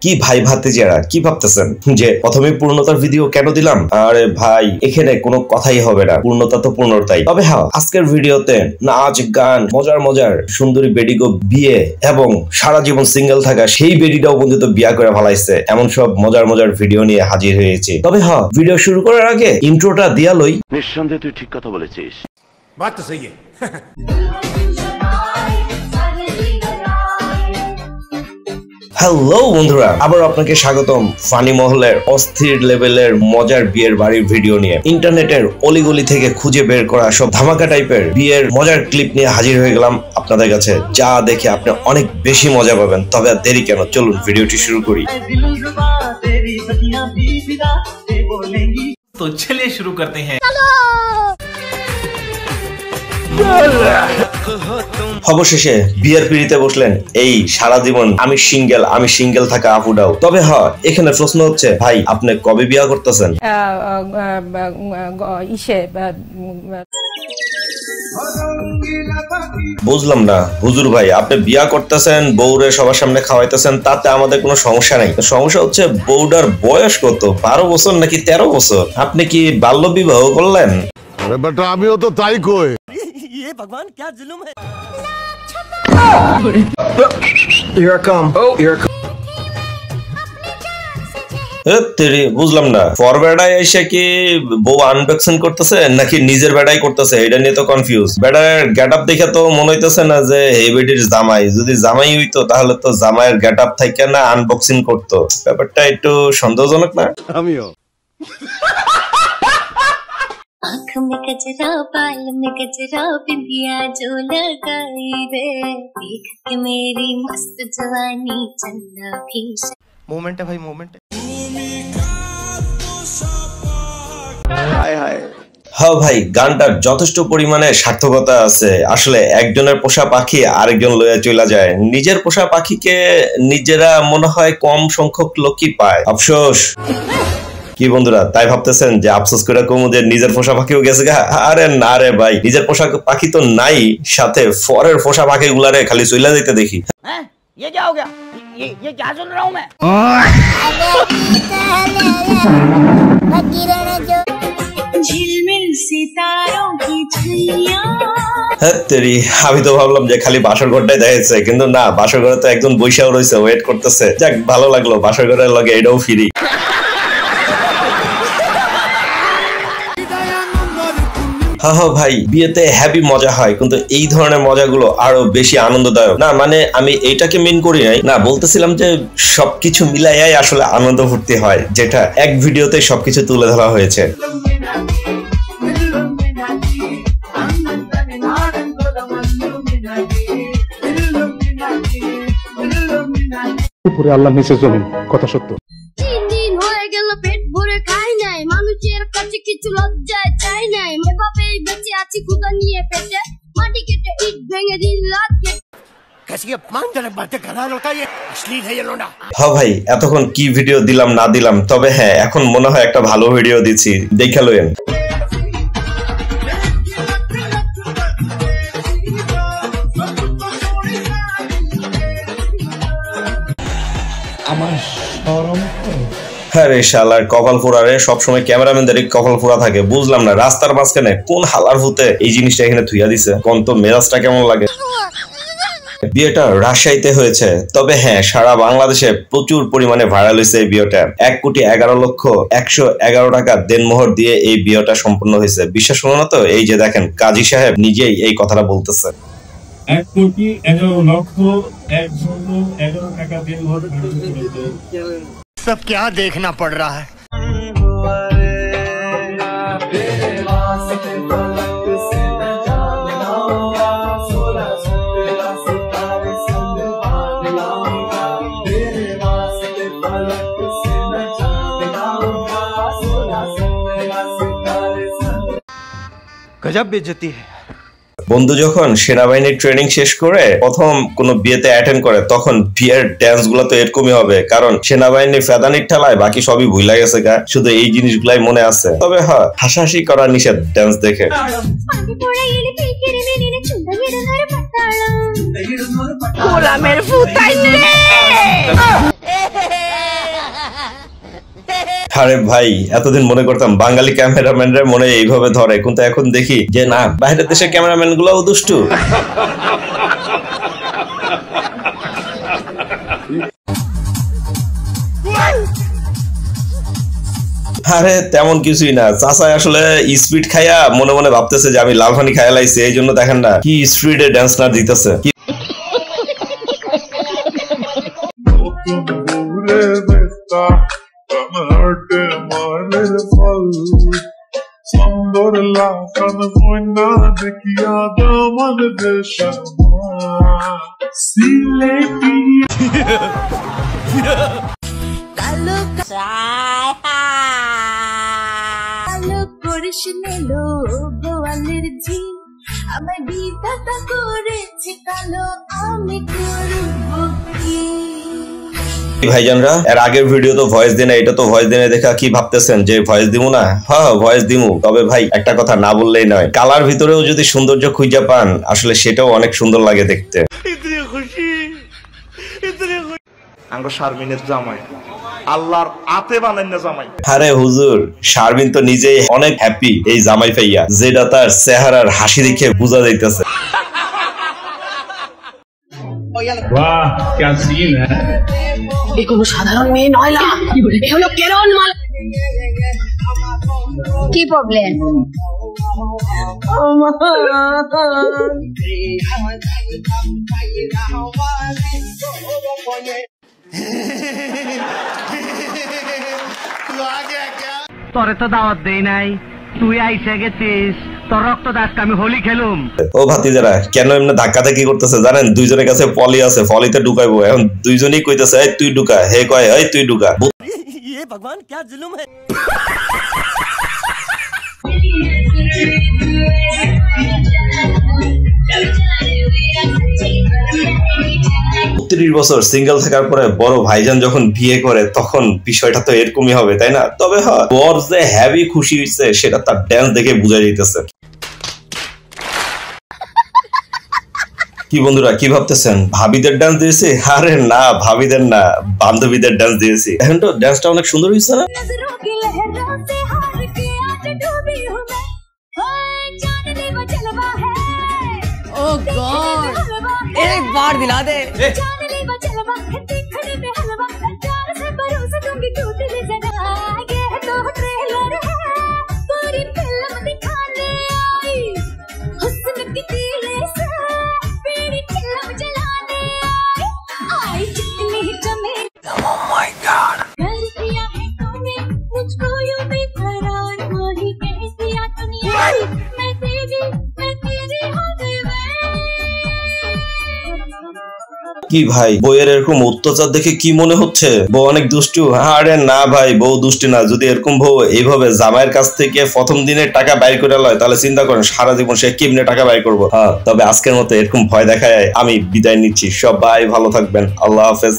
কি ভাই ভাতিজারা কি ভাবতেছেন যে প্রথমে পূর্ণতার ভিডিও কেন দিলাম? আরে ভাই এখানে কোনো কথাই হবে না, পূর্ণতা তো পূর্ণতাই। তবে হ্যাঁ, আজকের ভিডিওতে নাচ গান মজার মজার সুন্দরী বেডিগো বিয়ে এবং সারা জীবন সিঙ্গেল থাকা সেই বেডিটাও পর্যন্ত বিয়া করে ফেলাইছে, এমন সব মজার মজার ভিডিও নিয়ে হাজির হয়েছে। তবে হ্যাঁ, ভিডিও শুরু করার আগে ইন্ট্রোটা দিয়া লই। নিঃসন্দেহে তুই ঠিক কথা বলেছিস। बात तो सही है। হ্যালো বন্ধুরা, আবার আপনাকে স্বাগতম ফানি মহলের অস্থির লেভেলের মজার বিয়ের বাড়ির ভিডিও নিয়ে। ইন্টারনেটের অলিগলি থেকে খুঁজে বের করা সব ধামাকা টাইপের বিয়ের মজার ক্লিপ নিয়ে হাজির হয়ে গেলাম আপনাদের কাছে, যা দেখে আপনি অনেক বেশি মজা পাবেন। তবে আর দেরি কেন, চলুন ভিডিওটি শুরু করি। तो चलिए शुरू करते हैं। অবশেষে বিয়ের পিড়িতে বসলেন এই সারা জীবন আমি সিঙ্গেল থাকা আপুটাও। তবে হ্যাঁ, এখানে প্রশ্ন হচ্ছে, ভাই আপনি কবে বিয়ে করতেছেন? বুঝলাম না হুজুর ভাই, আপনি বিয়া করতেছেন, বউরে সবার সামনে খাওয়াইতেছেন, তাতে আমাদের কোনো সমস্যা নাই। সমস্যা হচ্ছে বউটার বয়স কত, 12 বছর নাকি 13 বছর? আপনি কি বাল্য বিবাহ করলেন? আরে বেটা, আমিও তো তাই কই। ये भगवान क्या जुल्म है। বুঝলাম না, ফর বেড়ায় এসে কি বউ আনবক্সিং করতেছে নাকি নিজের বেড়াই করতেছে, এটা নিয়ে তো কনফিউজ। বেড়ার গেট আপ দেখে তো মনে হইতেছে না যে এই বেডির জামাই। যদি জামাই হইতো তাহলে তো জামাইয়ের গেট আপ থেকে না আনবক্সিং করতো। ব্যাপারটা একটু সন্দেহজনক না? আমিও। आँख में गजरा बाल में गजरा बिंदिया जो लगाई रे, देख के मेरी मस्त जवानी चन्ना भी मोमेंट है भाई, मोमेंट है। হায় হায়। হ্যাঁ ভাই, গানটার যথেষ্ট পরিমাণে সার্থকতা আছে। আসলে একজনের পোষা পাখি আরেকজন লইয়া চলে যায়। নিজের পোষা পাখিকে নিজেরা মনে হয় কম সংখ্যক লোকই পায়। আফসোস। কি বন্ধুরা, তাই ভাবতেছেন যে আফসোস করে কমু যে নিজের পোষা পাখিও গেছে গা? আরে না রে ভাই, নিজের পোষা পাখি তো নাই, সাথে ফরের পোষা পাখি গুলারে খালি চইলা যাইতে দেখি। ये क्या हो गया? ये क्या सुन रहा हूँ मैं? झिलमिल सितारों की छुइयां। হ্যাঁ তেরি, আমি তো ভাবলাম যে খালি বাসর ঘরটাই দেখাচ্ছে, কিন্তু না, বাসর ঘরে তো একজন বৈশাও রয়েছে, ওয়েট করতেছে। যাক, ভালো লাগলো, বাসর ঘরের লগে এটাও ফ্রি। হ্যাঁ ভাই, বিয়েতে হ্যাপি মজা হয়, কিন্তু এই ধরনের মজাগুলো আরো বেশি আনন্দদায়ক। না মানে আমি এইটাকে মেন করি নাই, না বলতেছিলাম যে সবকিছু মিলাইয়াই আসলে আনন্দ ফুর্তি হয়, যেটা এক ভিডিওতে সবকিছু তুলে ধরা হয়েছে। উপরে আল্লাহ, নিচে জমিন, কথা সত্য। দিন হয়ে গেল পেট ভরে খাই নাই, মানুষের কাছে কিছু লজ্জায় চাই নাই। এভাবেই বেঁচে আছি ক্ষুধা নিয়ে পেটে, মাটি কেটে ইট ভেঙে দিন রাত কেটে। कैसी अपमानजनक बातें कर रहा होता है, ये अश्लील है ये लोंडा। হ্যাঁ ভাই, এতক্ষণ কি ভিডিও দিলাম না দিলাম, তবে হ্যাঁ এখন মনে হয় একটা ভালো ভিডিও দিচ্ছি, দেখা লইেন। আরে শালার কপাল ফোড়ারে, সবসময় ক্যামেরাম্যানদের কপাল ফোড়া থাকে। বুঝলাম না রাস্তার মাঝখানে কোন হালার ভূতে এই জিনিসটা এখানে থুইয়া দিছে, কোন তো মেজাজটা কেমন লাগে। বিয়েটা রাজশাহীতে হয়েছে, তবে হ্যাঁ সারা বাংলাদেশে প্রচুর পরিমাণে ভাইরাল হয়েছে এই বিয়েটা। 1,11,111 টাকা দেনমোহর দিয়ে এই বিয়েটা সম্পন্ন হয়েছে। বিশ্বাস হলো না তো? এই যে দেখেন, কাজী সাহেব নিজেই এই কথাটা বলতেছে। 1,11,111 টাকা দেনমোহর। सब क्या देखना पड़ रहा है। गजब बेइज्जती है। বন্ধু যখন সেনাবাহিনীর ট্রেনিং শেষ করে প্রথম কোন বিয়েতে অ্যাটেন্ড করে, তখন বিয়ের ড্যান্স গুলো তো এরকমই হবে, কারণ সেনাবাহিনীর ফেদানির ঠেলায় বাকি সবই ভুলা গেছে গা, শুধু এই জিনিসগুলাই মনে আছে। তবে হ্যাঁ, হাসাহাসি করা নিষেধ ড্যান্স দেখে। मेरे আরে ভাই, এতদিন মনে করতাম বাঙালি ক্যামেরাম্যানরা মনে হয় এইভাবে ধরে, কিন্তু এখন দেখি যে না, বাইরের দেশের ক্যামেরাম্যান গুলোও দুষ্টু। আরে তেমন কিছুই না, চাচা আসলে স্পিড খাইয়া মনে মনে ভাবতেছে যে আমি লাল পানি খাইয়া লাইছি, এই জন্য দেখেন না কি স্পিডে ড্যান্স না দিতেছে। ভাইজানরা, এর আগের ভিডিও তো ভয়েস দিনে, এটা তো ভয়েস দিনে দেখা কি ভাবতেছেন যে ভয়েস দিমু না? হ্যাঁ ভয়েস দিমু, তবে ভাই একটা কথা না বললেই নয়, কালার ভিতরেও যদি সৌন্দর্য খুঁজে পান আসলে সেটাও অনেক সুন্দর লাগে দেখতে। শারমিনের জামাই আল্লাহর আতে বানাই না জামাই। আরে হুজুর, শারমিন তো নিজেই অনেক হ্যাপি এই জামাই পাইয়া, যেটা তার চেহারার হাসি দেখে বোঝা যাইতেছে। वाह क्या सीन है। ये কোনো সাধারণ মেয়ে নয় না, এ হলো কেরন মাল। কি প্রবলেম? তোরে তো দাওয়াত দেই নাই, তুই আইসা গেছিস, তোর রক্ত দাসকে আমি হোলি খেলুম। ও ভাতিজারা, কেন এমনি ধাক্কা ধাক্কি করতেছে জানেন? দুইজনের কাছে পলি আছে, পলিতে ঢুকাইবো। এখন দুইজনই কইতেছে এই তুই ঢুকা, হে কয় এই তুই ঢুকা। ये भगवान क्या जुल्म है। ৩০ বছর সিঙ্গেল থাকার পরে বড় ভাইজান যখন বিয়ে করে তখন বিষয়টা তো এরকমই হবে, তাই না? তবে হ্যাঁ, বর যে হেভি খুশি হয়েছে সেটা তার ড্যান্স দেখে বোঝা যাইতেছে। কি বন্ধুরা, কি ভাবতেছেন ভাবিদের ডান্স দিয়েছি? আরে না, ভাবিদের না, বান্ধবীদের ডান্স দিয়েছি। এখন তো ডান্সটা অনেক সুন্দর হয়েছে না? ओह गॉड, एक बार दिला दे। কি ভাই, বউয়ের এরকম অত্যাচার দেখে কি মনে হচ্ছে বউ অনেক দুষ্টু? আরে না ভাই, বউ দুষ্টু না। যদি এরকম বউ এইভাবে জামাইয়ের কাছ থেকে প্রথম দিনের টাকা বাইর করে লয় তাহলে চিন্তা করেন সারা জীবন সে কেমনে টাকা বাইর করবো। হ্যাঁ, তবে আজকের মতো এরকম ভয় দেখায় আমি বিদায় নিচ্ছি। সবাই ভালো থাকবেন, আল্লাহ হাফেজ।